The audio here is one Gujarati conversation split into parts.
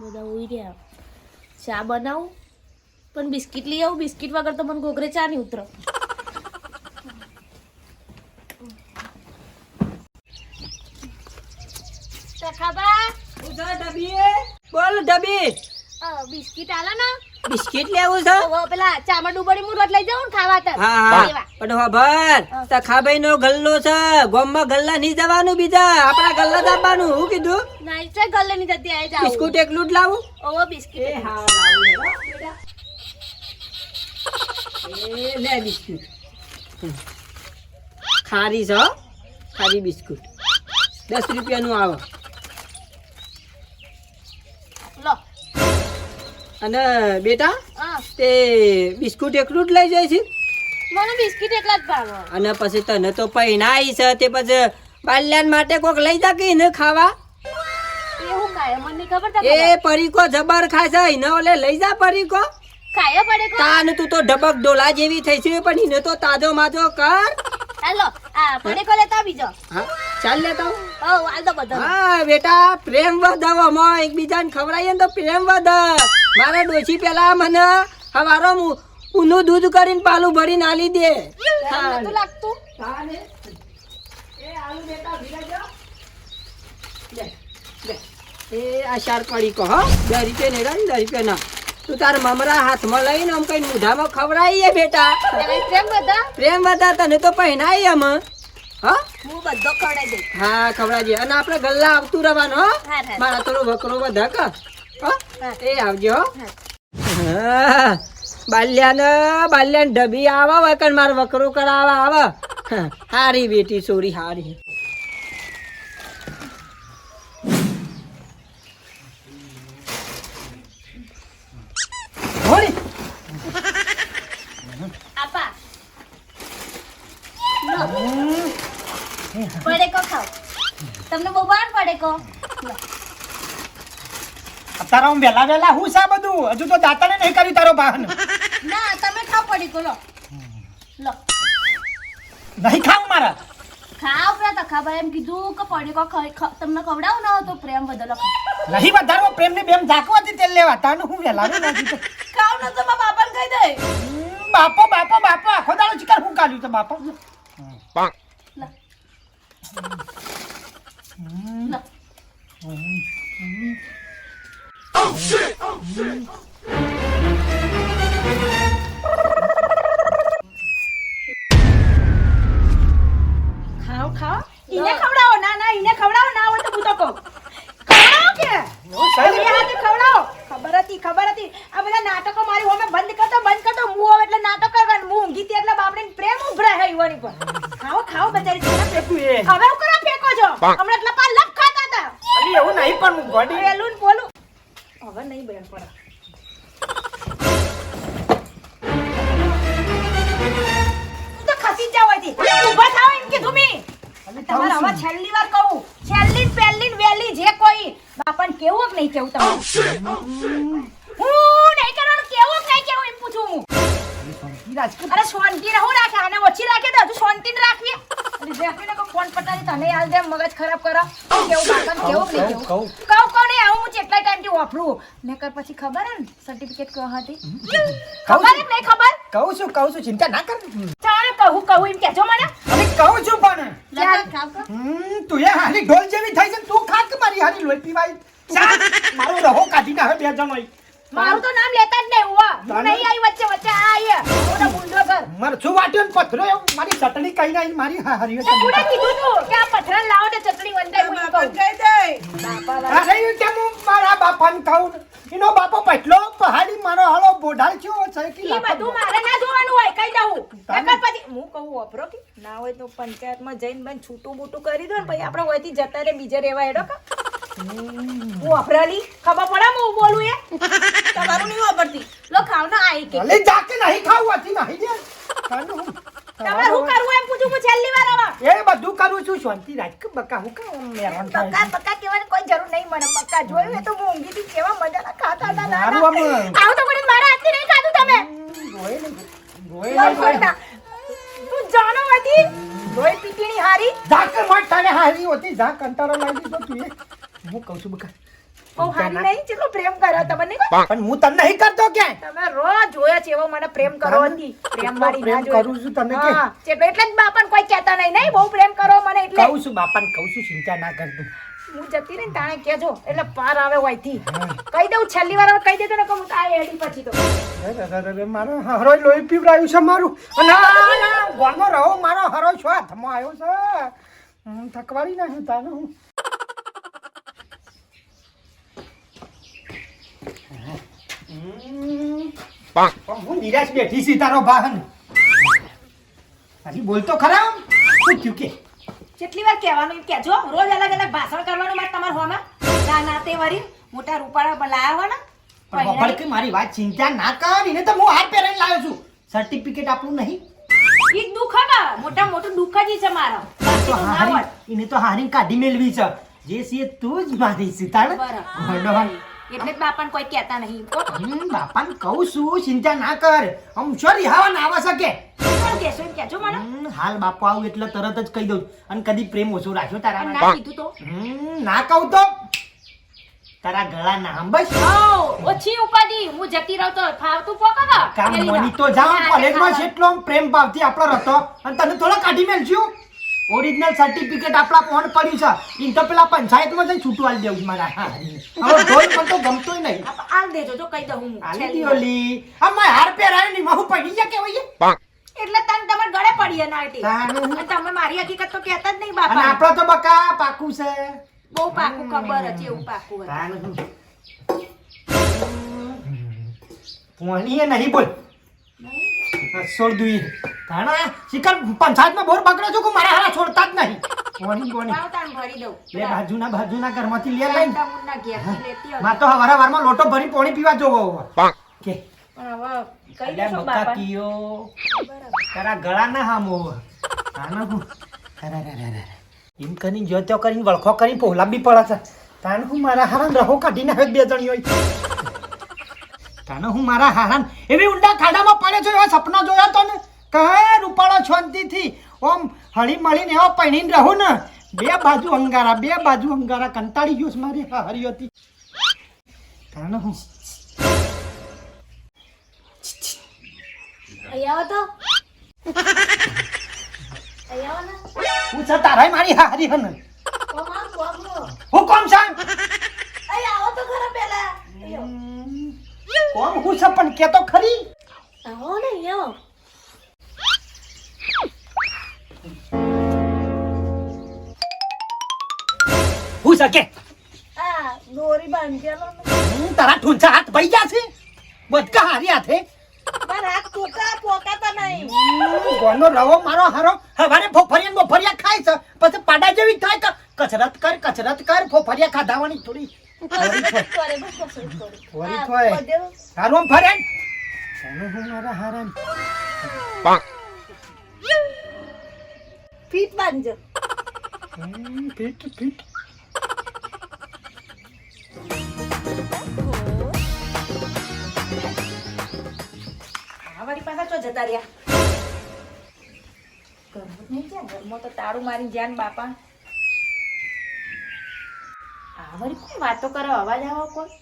બધા ઉઈ રહ્યા. ચા બનાવું પણ બિસ્કિટ લઈ આવું. બિસ્કિટ વગર તો મને ઘોઘરે ચા નહીં ઉતરો. સખાબા ઉધર ડબી બોલ ડબી બિસ્કિટ આલા ના બિસ્કિટ લેવું છે પેલા ચામાં ડુબડી હું રોટ લઈ જાઉં ખાવા તર. હા પણ ખબર સખાભાઈ નો ગલ્લો છે ગોમમાં ગલ્લા નહીં જવાનું બીજા આપણા ગલ્લા દાબવાનું હું કીધું નહીં છે ગલ્લે ની જતી આઈ જાવ. બિસ્કુટ એકલું જ લાવું ઓવો બિસ્કિટ. એ હા લાવું બેટા એ લે બિસ્કુટ ખારી છે હો, ખારી બિસ્કુટ 10 રૂપિયાનું આવે લો. અને બેટા હા તે બિસ્કુટ એકલું જ લઈ જાય છે મને બિસ્કિટ એકલા જ ભાવે. અને પછી તને તો પહેનાઈ છે તે પછી બાલ્યાન માટે કોક લઈ જા કે ને ખાવા એવું કાય મને નહીં ખબર. એ પરીકો જબર ખાય છે એને ઓલે લઈ જા પરીકો ખાયા પડે કો. તાન તું તો ડબક ડોલા જેવી થઈ છે પણ એને તો તાજો માજો કર હાલો આ પડે કો લેતા બીજો. હા ચાલ લેતા આવું. ઓ હાલ તો બધો. હા બેટા પ્રેમ વધાવવામાં એકબીજાને ખવડાવીએ ને તો પ્રેમ વધે. મારા ડોશી પેલા મને હવારો ઊનું દૂધ કરીને પાલું ભરીને આલી દે. નતું લાગતું. એ આલુ બેટા ભીડા જો લે લે એ આ શાર પડી કો હો 10 રૂપિયા ને 10 રૂપિયા ના તું તાર મમરા હાથમાં લઈને આમ કઈ મુઢામાં ખવડાવીએ બેટા. પ્રેમ બધા પ્રેમ વધા તને તો પહેનાઈ આમ હા હું બધો ખવડાવી દઈ. હા ખવડાવીએ અને આપણે ગલ્લા આવતું રહેવાનું હો. હા, હા. મારા થોડો વકરો વધા કા હા. એ આવજો હો. હા. બાલ્યાન ડબી આવા વકન માર વકરો કરાવા આવે હારી બેટી સોરી હારી હોળી આપા લો. પડે કો ખાઓ. તમને બહુ ભાન પડે કો. લો. તારા વેલા વેલા હું સા બધું હજુ તો દાતાને નહીં કર્યું તારો બહાન ના તમે ખાઓ પડી કો. લો લો નહીં ખાવું મારા ખાઓ. પેલા તખાભાઈ એમ કીધું કે પડી કો તમને ખવડાવું ને તો પ્રેમ બદલો ખાઓ. નહીં વધારવો પ્રેમને બેમ ઝાકવાથી તેલ લેવા તાનું હું વેલા વેલા હજુ તો ખાવ ને તો મારા બાપાને કહી દે. બાપો બાપો બાપો આખો દાડો ચિકર હું કાઢ્યું તો બાપો લો લો. ખાઓ ખાઓ ઈને ખવડાવો ના ના ઈને ખવડાવો ના હોય તો હું તો કહું ખવડાવો કે હું સાહેબ એ હાથે ખવડાવો. ખબર હતી આ બધા નાટકો મારી હોમે બંધ કરતો હું હવે એટલે નાટક કરવાનું હું ઊંઘી હતી એટલે બાપડીને પ્રેમ ઉભરાય હે ઈવાની પર. ખાઓ ખાઓ બજારી જરા ફેંકું એ હવે હું કરવા ફેંકો છો હમણાં એટલા પા લપ ખાતા હતા. અલી એવું નહીં પણ હું ગોડી વેલું ને બોલું હવે નહીં બેન પડે. તું તો ખસી જ જાવ અહીંથી. ઊભા થાવ એમ કીધું મેં. તમારે હવે છેલ્લી વાર કહું છેલ્લી ને પહેલી ને વહેલી જે કોઈ બાપાને કેવું કે નહીં કેવું તમારે હું નહીં કરવાનું કેવું કે નહીં કેવું એમ પૂછું હું. અરે શાંતિ ને હું રાખે આને ઓછી રાખે તો હજુ શાંતિ ને રાખવી. અરે જેફીને કોઈ ફોન પટાડી તને હાલ દે મગજ ખરાબ કરો કેવું બાપાને કેવું કે નહીં કેવું કહું નહીં આવું હું કેટલા ટાઈમથી વાપરું મેં કર પછી ખબર હે ને સર્ટિફિકેટ કયો હતી ખબર કે નહીં ખબર કહું છું ચિંતા ના કર ચાલે કહું એમ કહેજો મને હવે કહું છું પણ ચાલ ખાવ કો. તું એ હારી ઢોલ જેવી થઈ છે તું ખાત કે મારી હારી લોહી પીવાય મારો રહો કાઢી નાખે બે જણ મારું તો નામ લેતા જ નહીં હુઆ હું નહીં આવી વચ્ચે વચ્ચે આ આયે ઓનો બુંડો કર મરચું વાટ્યો ને પથરો એવું મારી ચટણી કઈ નાઈ મારી હારી તે કુડા કીધું તું કે આ પથરા લાવો ને ચટણી વંદાય હું કહું કહી દે બાપા વાળા અરે કેમ હું મારા બાપાને કહું એનો બાપો પટલો પહાડી મારો હાલો બોઢાળ થયો છે કે ઈ બધું મારે ના જોવાનું હોય કહી દઉં નકર પછી હું કહું વાપરો કે ના હોય તો પંચાયતમાં જઈને બન છૂટું બૂટું કરી દો ને પછી આપણે હોયથી જતા રે બીજે રહેવા હેડો કા હું વાપરાલી ખબર પડે હું બોલું એ તમારું નહીં વાપરતી. લો ખાવ ને આઈ કે. ભલે જાકે નહીં ખાવું હતી નહીં દે તમારે હું કરવું એમ પૂછું હું છેલ્લી વાર આવા એ બધું કરું છું શાંતિ રાખ કે બકા હું કામ મેરન બકા બકા કહેવાની કોઈ જરૂર નહીં મને બકા જોયું એ તો હું ઊંઘી હતી કેવા મજાના ખાતા હતા ના મારું આમ આવું તો કોઈ મારા હાથથી નહીં ખાધું તમે રોય ને તું જાણો હતી લોહી પીતીની હારી જાકે મત તારે હારી હોતી જા કંટાળો લાગી તો તું હું કહું છું બકા બહુ હારી નહીં કેટલો પ્રેમ કર્યો તમને નહીં કોઈ? પણ હું તને નહીં કરતો કે તમે રોજ જોયા છે એવો મને પ્રેમ કરો હતી પ્રેમ વાળી ના પ્રેમ કરું છું તને કે હા એટલે જ બાપાને કોઈ કહેતા નહીં બહુ પ્રેમ કરો મને એટલે કહું છું બાપાને કહું છું ચિંતા ના કરતું હું જતી રહી ને તાણે કહેજો એટલે પાર આવે હોયથી કહી દઉં છેલ્લી વાર હવે કહી દેજો ને કે હું આ એડી પછી તો અરે મારો હરો લોહી પીવડાયું છે મારું અને આ ગોળમાં રહો મારો હરો છો હાથમાં આવ્યો છે હું થકવાડી નાખ્યો તાને હું હું નિરાશ બેઠી છી તારો વાહન હજી બોલતો ખરા શું થયું કે કેટલી વાર કહેવાનું એમ કહેજો રોજ અલગ અલગ ભાષણ કરવાનું મારે તમારા હોમાં ના ના તે વરી મોટા રૂપાળા લાયા હોય ને પણ વફળ કે મારી વાત ચિંતા ના કર એને તો હું હાથ પહેરાઈને લાવ્યો છું સર્ટિફિકેટ આપણું નહીં ઈ દુઃખ ને મોટા મોટું દુઃખ જ છે મારો બાકી તો ના હોય. એને તો હારી કાઢી મેળવી છે જે છે તું જ મારી સીતાળ બરાબર. એટલે જ બાપાને કોઈ કહેતા નહીં બાપાને કહું છું ચિંતા ના કર આમ સોરી હવા ના આવે શકે કોણ કહેશો એમ કહેજો મને હાલ બાપુ આવું એટલે તરત જ કહી દઉં અને કદી પ્રેમ ઓછો રાખ્યો તારા અને માટે? ના કીધું તો ના કહું તો તારા ગળા ના હંબસ ઓછી ઉપાધિ હું જતી રહું તો ફાવતું પોકા કામ મોની તો જાવ કોલેજમાં જેટલો પ્રેમ ભાવથી આપણો હતો અને તને થોડો કાઢી મેલશું ઓરિજિનલ સર્ટિફિકેટ આપણા ફોન પડ્યું છે ઈન તો પેલા પંચાયતમાં જઈને છૂટું આલી દેવું મારા હારી હવે ઢોલ મને તો ગમતોય નહીં આલ દેજો જો કહી દઉં હું આલી છેલ્લી દીઓલી આ મેં હાર પહેરાયો ની મહુ પડી ગયા કેવાય એટલે તને તમારે ગળે પડી ના હતી તાનું. અને તમે મારી હકીકત તો કહેતા જ નહીં અને બાપા આપણો તો બકા પાકું છે બહુ પાકું ખબર હતી એવું પાકું હતું તાનું. પોણીએ નહીં બોલ છોડ દુઈ તાણા શિકાર પંચાયતમાં બોર બગડે છો કે મારા હારા છોડતા જ નહીં પોણી પોણી લાવ તાન ભરી દઉં લે બાજુના ઘરમાંથી લે લઈને તમુના ઘેરથી લેતી આવું. માં તો હવારા વારમાં લોટો ભરી પોણી પીવા જોવો કે પણ હવે કહી અલ્યા દેશો બકા બાપા કીયો તારા ગળા ના હામો તાના હું અરે એમ કરીને જો તો કરીને વળખો કરીને પોલા બી પડે છે તાને હું મારા હારાન રહો કાઢીને હવે બે જણી હોય તાને હું મારા હારાન એવી ઊંડા ખાડામાં પડે છો એવા સપના જોયા તો ને કહે રૂપાળો શાંતિથી ઓમ હળી મળીને એવા પૈણીને રહું ને બે બાજુ અંગારા કંટાળી ગયો છે મારી હારી હતી તાને હું અહીંયા આવો તો અહીંયા આવો ને હું છે તારાય મારી હારી હન કોમ આવો, કોમ આવો. હું કોમ છે અહીંયા આવો તો ખરા પહેલા કોમ હું છે પણ કે તો ખરી આવો ને અહીંયા આવો. હું છે કે આ દોરી બાંધેલો ને તારા ઠૂંચા હાથ ભઈ ગયા છે બદકા હારી હાથે મારા હાથ પોકાતા નહીં ગોનો રવો મારો હારો હવારે ફોફરિયા ખાય છે પછી પાડા જેવી થાય કે કસરત કર ફોફરિયા ખાધાવાની થોડી કરે બસ કસરત કરે. વળી આ થોય. બધેલો. હારું ફરે તને હું મારા હારાન ફીટ બાંધજો ફીટ અમારી પાસે તો જતા રહ્યા ઘરમાં જ નહીં જ્યાં ઘરમાં તો તાળું મારી જ્યાં ને બાપા આ વળી કોઈ વાતો કરો અવાજ આવો કોઈ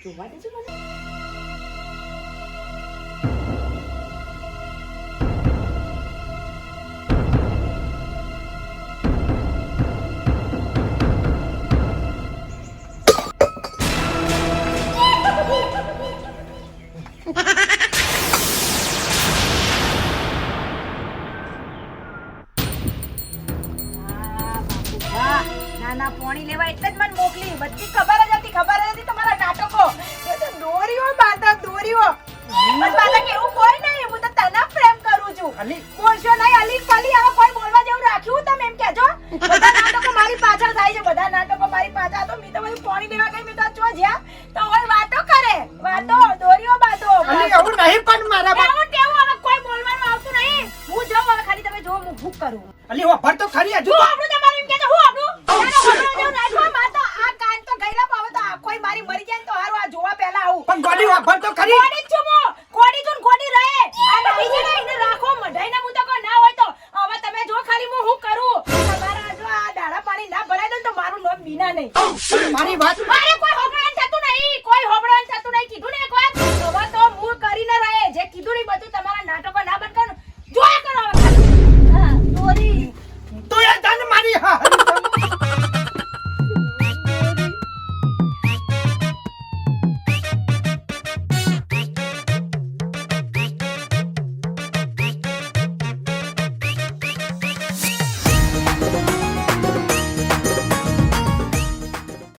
જોવા દેજો મને નાના પોણી લેવા એટલે જ મને મોકલી બધી ખબર જ હતી તમારા નાટકો એ તો દોરીઓ બાંધા દોરીઓ બસ બાધા કેવું કોઈ નહીં હું તો તને પ્રેમ કરું છું અલી બોલશો નહીં અલી પલી હવે કોઈ બોલવા જેવું રાખ્યું તમે એમ કહેજો બધા નાટકો મારી પાછળ થાય છે બધા નાટકો મારી પાછળ તો મેં તો બધું પોણી લેવા ગઈ મેં તો ચો જ્યાં